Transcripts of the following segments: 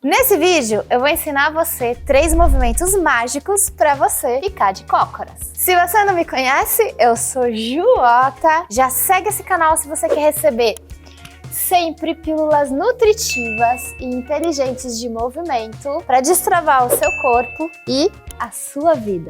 Nesse vídeo, eu vou ensinar você 3 movimentos mágicos para você ficar de cócoras. Se você não me conhece, eu sou Juota. Já segue esse canal se você quer receber sempre pílulas nutritivas e inteligentes de movimento para destravar o seu corpo e a sua vida.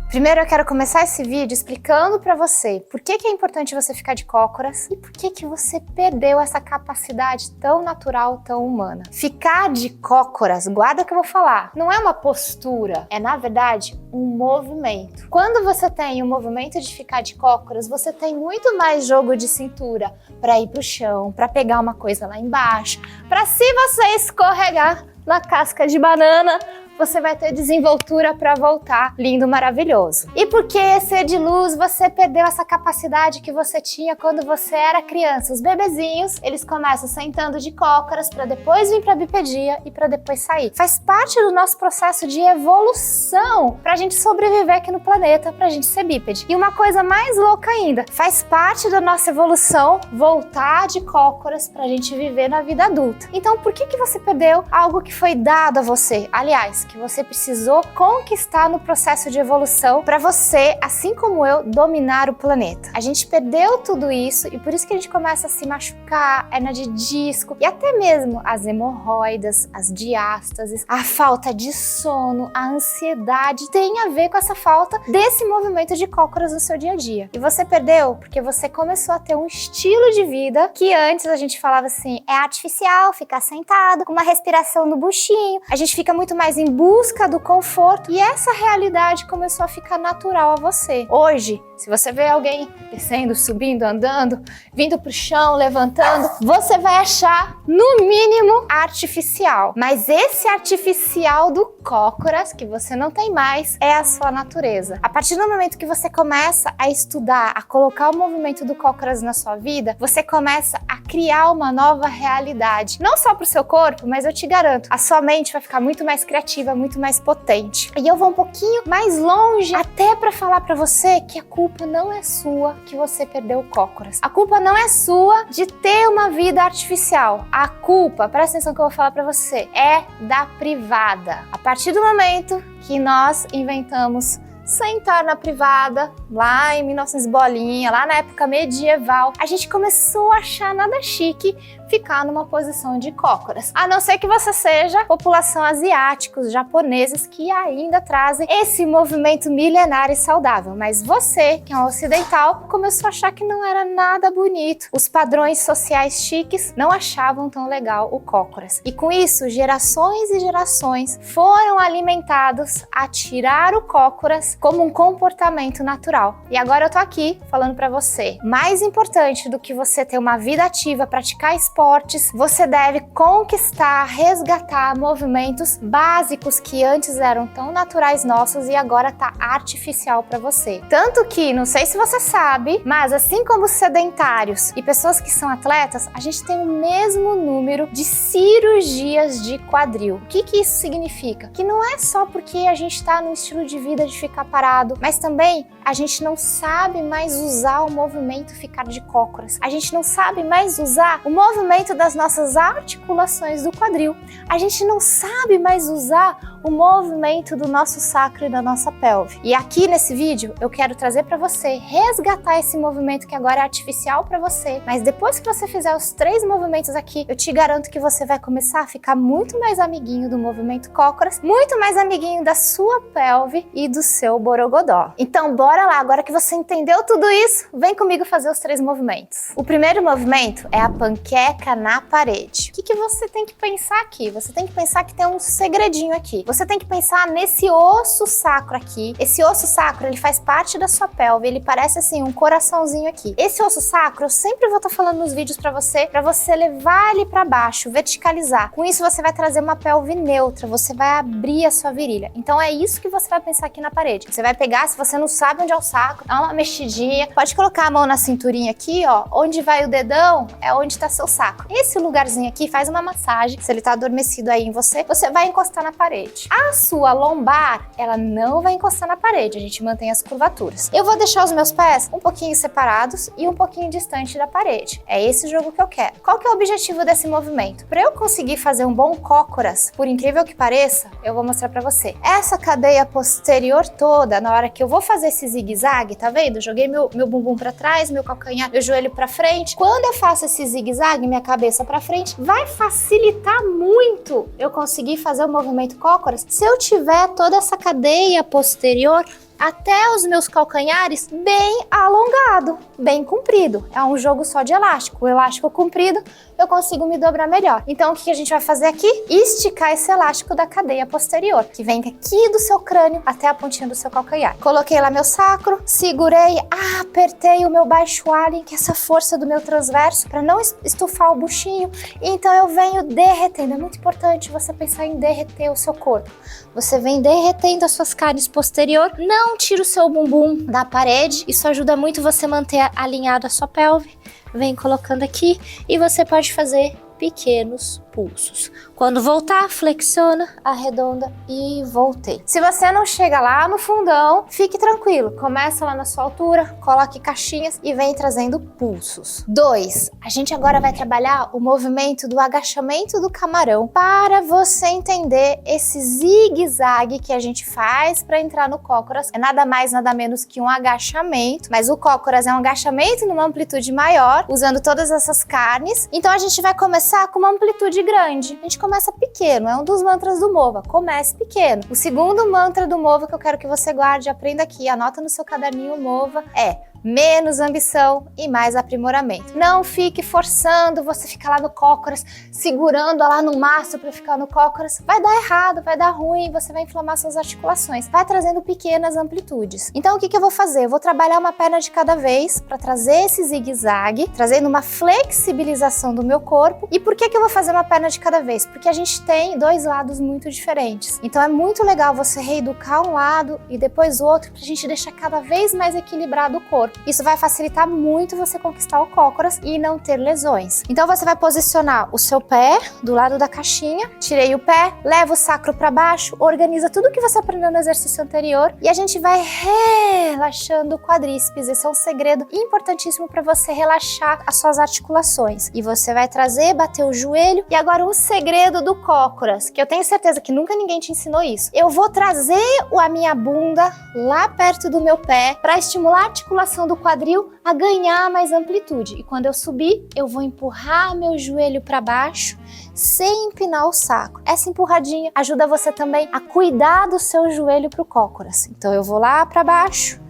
Primeiro eu quero começar esse vídeo explicando para você por que é importante você ficar de cócoras e por que você perdeu essa capacidade tão natural, tão humana. Ficar de cócoras, guarda o que eu vou falar, não é uma postura, é na verdade um movimento. Quando você tem o movimento de ficar de cócoras, você tem muito mais jogo de cintura para ir pro chão, para pegar uma coisa lá embaixo, para se você escorregar na casca de banana, você vai ter desenvoltura para voltar lindo, maravilhoso. E porque ser de luz, você perdeu essa capacidade que você tinha quando você era criança. Os bebezinhos, eles começam sentando de cócoras para depois vir para bipedia e para depois sair. Faz parte do nosso processo de evolução para a gente sobreviver aqui no planeta, para a gente ser bípede. E uma coisa mais louca ainda, faz parte da nossa evolução voltar de cócoras para a gente viver na vida adulta. Então, por que você perdeu algo que foi dado a você? Aliás, que você precisou conquistar no processo de evolução para você, assim como eu, dominar o planeta. A gente perdeu tudo isso e por isso que a gente começa a se machucar, hernia de disco e até mesmo as hemorroidas, as diástases, a falta de sono, a ansiedade tem a ver com essa falta desse movimento de cócoras no seu dia a dia. E você perdeu porque você começou a ter um estilo de vida que antes a gente falava assim, é artificial, ficar sentado, com uma respiração no buchinho, a gente fica muito mais em busca do conforto e essa realidade começou a ficar natural a você. Hoje, se você vê alguém descendo, subindo, andando, vindo pro chão, levantando, você vai achar, no mínimo, artificial. Mas esse artificial do cócoras, que você não tem mais, é a sua natureza. A partir do momento que você começa a estudar, a colocar o movimento do cócoras na sua vida, você começa a criar uma nova realidade. Não só pro seu corpo, mas eu te garanto, a sua mente vai ficar muito mais criativa, muito mais potente. E eu vou um pouquinho mais longe, até para falar para você que a culpa não é sua que você perdeu o cócoras. A culpa não é sua de ter uma vida artificial. A culpa, presta atenção que eu vou falar para você, é da privada. A partir do momento que nós inventamos sentar na privada, lá em 1900 bolinha, lá na época medieval, a gente começou a achar nada chique ficar numa posição de cócoras. A não ser que você seja população asiáticos, japoneses, que ainda trazem esse movimento milenar e saudável. Mas você, que é um ocidental, começou a achar que não era nada bonito. Os padrões sociais chiques não achavam tão legal o cócoras. E com isso, gerações e gerações foram alimentados a tirar o cócoras como um comportamento natural. E agora eu tô aqui falando pra você, mais importante do que você ter uma vida ativa, praticar esportes, você deve conquistar, resgatar movimentos básicos que antes eram tão naturais nossos e agora tá artificial pra você. Tanto que, não sei se você sabe, mas assim como sedentários e pessoas que são atletas, a gente tem o mesmo número de cirurgias de quadril. O que isso significa? Que não é só porque a gente tá num estilo de vida de ficar parado, mas também a gente não sabe mais usar o movimento ficar de cócoras. A gente não sabe mais usar o movimento das nossas articulações do quadril. A gente não sabe mais usar o movimento do nosso sacro e da nossa pelve. E aqui nesse vídeo eu quero trazer para você resgatar esse movimento que agora é artificial para você, mas depois que você fizer os 3 movimentos aqui, eu te garanto que você vai começar a ficar muito mais amiguinho do movimento cócoras, muito mais amiguinho da sua pelve e do seu borogodó. Então bora lá, agora que você entendeu tudo isso, vem comigo fazer os 3 movimentos. O primeiro movimento é a panqueca na parede. O que você tem que pensar aqui? Você tem que pensar que tem um segredinho aqui. Você tem que pensar nesse osso sacro aqui. Esse osso sacro, ele faz parte da sua pelve, ele parece assim um coraçãozinho aqui. Esse osso sacro, eu sempre vou estar falando nos vídeos pra você levar ele pra baixo, verticalizar. Com isso você vai trazer uma pelve neutra, você vai abrir a sua virilha. Então é isso que você vai pensar aqui na parede. Você vai pegar, se você não sabe onde é o sacro, dá uma mexidinha, pode colocar a mão na cinturinha aqui, ó, onde vai o dedão é onde tá seu sacro. Esse lugarzinho aqui faz uma massagem, se ele tá adormecido aí em você, você vai encostar na parede. parede. A sua lombar, ela não vai encostar na parede, a gente mantém as curvaturas. Eu vou deixar os meus pés um pouquinho separados e um pouquinho distante da parede. É esse jogo que eu quero. Qual que é o objetivo desse movimento? Para eu conseguir fazer um bom cócoras, por incrível que pareça, eu vou mostrar para você. Essa cadeia posterior toda, na hora que eu vou fazer esse zigue-zague, tá vendo? Joguei meu bumbum para trás, meu calcanhar, meu joelho para frente. Quando eu faço esse zigue-zague, minha cabeça para frente, vai facilitar muito eu conseguir fazer o movimento cócoras se eu tiver toda essa cadeia posterior até os meus calcanhares bem alongado, bem comprido. É um jogo só de elástico. O elástico comprido, eu consigo me dobrar melhor. Então, o que a gente vai fazer aqui? Esticar esse elástico da cadeia posterior, que vem aqui do seu crânio até a pontinha do seu calcanhar. Coloquei lá meu sacro, segurei, apertei o meu baixo alien, que é essa força do meu transverso, para não estufar o buchinho. Então, eu venho derretendo. É muito importante você pensar em derreter o seu corpo. Você vem derretendo as suas carnes posterior. Não tira o seu bumbum da parede. Isso ajuda muito você manter alinhado a sua pelve. Vem colocando aqui e você pode fazer pequenos pulsos. Quando voltar, flexiona, arredonda e voltei. Se você não chega lá no fundão, fique tranquilo. Começa lá na sua altura, coloque caixinhas e vem trazendo pulsos. 2. A gente agora vai trabalhar o movimento do agachamento do camarão para você entender esse zigue-zague que a gente faz para entrar no cócoras. É nada mais, nada menos que um agachamento, mas o cócoras é um agachamento numa amplitude maior, usando todas essas carnes. Então a gente vai começar com uma amplitude grande. A gente começa pequeno, é um dos mantras do Mova. Comece pequeno. O segundo mantra do Mova que eu quero que você guarde, aprenda aqui, anota no seu caderninho Mova, é menos ambição e mais aprimoramento. Não fique forçando, você ficar lá no cócoras, segurando lá no mastro para ficar no cócoras. Vai dar errado, vai dar ruim, você vai inflamar suas articulações. Vai trazendo pequenas amplitudes. Então o que eu vou fazer? Eu vou trabalhar uma perna de cada vez para trazer esse zigue-zague, trazendo uma flexibilização do meu corpo. E por que eu vou fazer uma perna de cada vez? Porque a gente tem dois lados muito diferentes. Então é muito legal você reeducar um lado e depois o outro, para a gente deixar cada vez mais equilibrado o corpo. Isso vai facilitar muito você conquistar o cócoras e não ter lesões. Então você vai posicionar o seu pé do lado da caixinha, tirei o pé, leva o sacro para baixo, organiza tudo que você aprendeu no exercício anterior e a gente vai relaxando o quadríceps. Esse é um segredo importantíssimo para você relaxar as suas articulações. E você vai trazer, bater o joelho. E agora um segredo do cócoras, que eu tenho certeza que nunca ninguém te ensinou isso. Eu vou trazer a minha bunda lá perto do meu pé para estimular a articulação do quadril a ganhar mais amplitude. E quando eu subir, eu vou empurrar meu joelho para baixo sem empinar o saco. Essa empurradinha ajuda você também a cuidar do seu joelho para o cócoras. Então eu vou lá para baixo.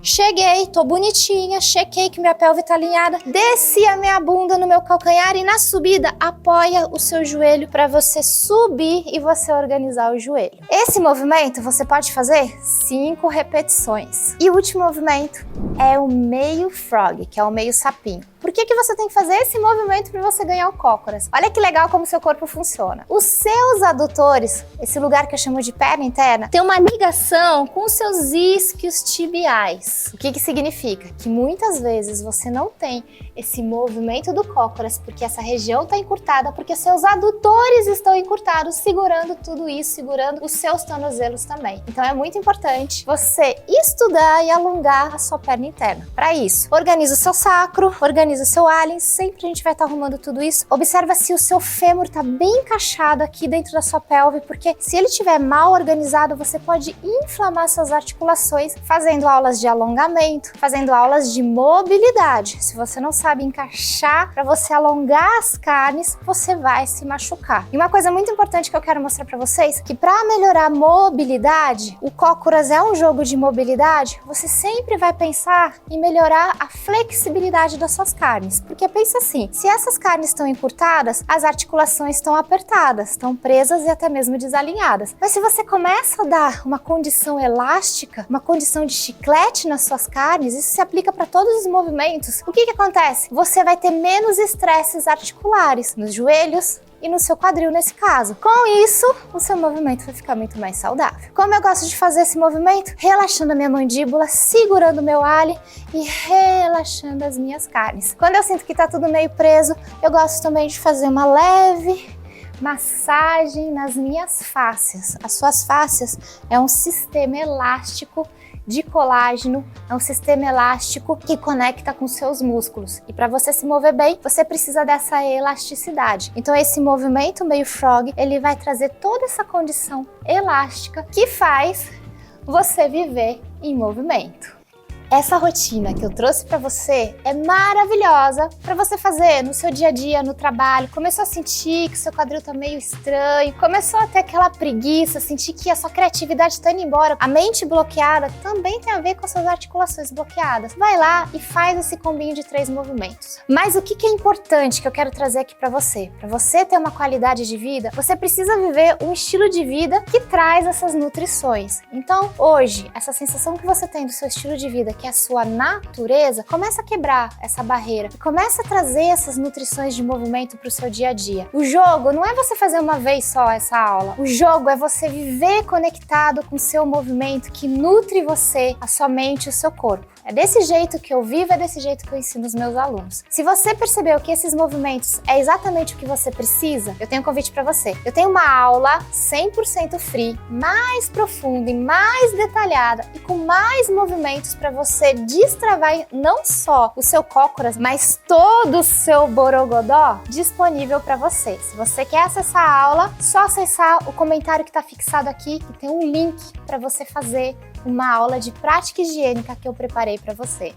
Cheguei, tô bonitinha, chequei que minha pelve tá alinhada, desci a minha bunda no meu calcanhar e na subida apoia o seu joelho para você subir e você organizar o joelho. Esse movimento você pode fazer 5 repetições. E o último movimento é o meio frog, que é o meio sapinho. Por que você tem que fazer esse movimento para você ganhar o cócoras? Olha que legal como o seu corpo funciona. Os seus adutores, esse lugar que eu chamo de perna interna, tem uma ligação com os seus isquios tibiais. O que significa? Que muitas vezes você não tem esse movimento do cócoras porque essa região está encurtada, porque seus adutores estão encurtados, segurando tudo isso, segurando os seus tornozelos também. Então é muito importante você estudar e alongar a sua perna interna. Para isso, organiza o seu sacro, organiza o seu alien, sempre a gente vai estar arrumando tudo isso. Observa se o seu fêmur está bem encaixado aqui dentro da sua pelve, porque se ele estiver mal organizado, você pode inflamar suas articulações fazendo aulas de alongamento, fazendo aulas de mobilidade. Se você não sabe encaixar para você alongar as carnes, você vai se machucar. E uma coisa muito importante que eu quero mostrar para vocês, que para melhorar a mobilidade, o cócoras é um jogo de mobilidade, você sempre vai pensar em melhorar a flexibilidade das suas carnes. Porque pensa assim, se essas carnes estão encurtadas, as articulações estão apertadas, estão presas e até mesmo desalinhadas. Mas se você começa a dar uma condição elástica, uma condição de chiclete nas suas carnes, isso se aplica para todos os movimentos. O que acontece? Você vai ter menos estresses articulares nos joelhos e no seu quadril nesse caso. Com isso, o seu movimento vai ficar muito mais saudável. Como eu gosto de fazer esse movimento? Relaxando a minha mandíbula, segurando o meu alien e relaxando as minhas carnes. Quando eu sinto que tá tudo meio preso, eu gosto também de fazer uma leve massagem nas minhas fáscias. As suas fáscias é um sistema elástico de colágeno, é um sistema elástico que conecta com seus músculos. E para você se mover bem, você precisa dessa elasticidade. Então esse movimento meio frog, ele vai trazer toda essa condição elástica que faz você viver em movimento. Essa rotina que eu trouxe para você é maravilhosa para você fazer no seu dia a dia, no trabalho. Começou a sentir que seu quadril tá meio estranho, começou a ter aquela preguiça, sentir que a sua criatividade tá indo embora. A mente bloqueada também tem a ver com as suas articulações bloqueadas. Vai lá e faz esse combinho de 3 movimentos. Mas o que é importante que eu quero trazer aqui para você? Para você ter uma qualidade de vida, você precisa viver um estilo de vida que traz essas nutrições. Então, hoje, essa sensação que você tem do seu estilo de vida, que é a sua natureza, começa a quebrar essa barreira e começa a trazer essas nutrições de movimento para o seu dia a dia. O jogo não é você fazer uma vez só essa aula. O jogo é você viver conectado com o seu movimento que nutre você, a sua mente e o seu corpo. É desse jeito que eu vivo, é desse jeito que eu ensino os meus alunos. Se você percebeu que esses movimentos é exatamente o que você precisa, eu tenho um convite para você. Eu tenho uma aula 100% free, mais profunda e mais detalhada e com mais movimentos para você destravar não só o seu cócoras, mas todo o seu borogodó disponível para você. Se você quer acessar a aula, só acessar o comentário que está fixado aqui e tem um link para você fazer uma aula de prática higiênica que eu preparei para você.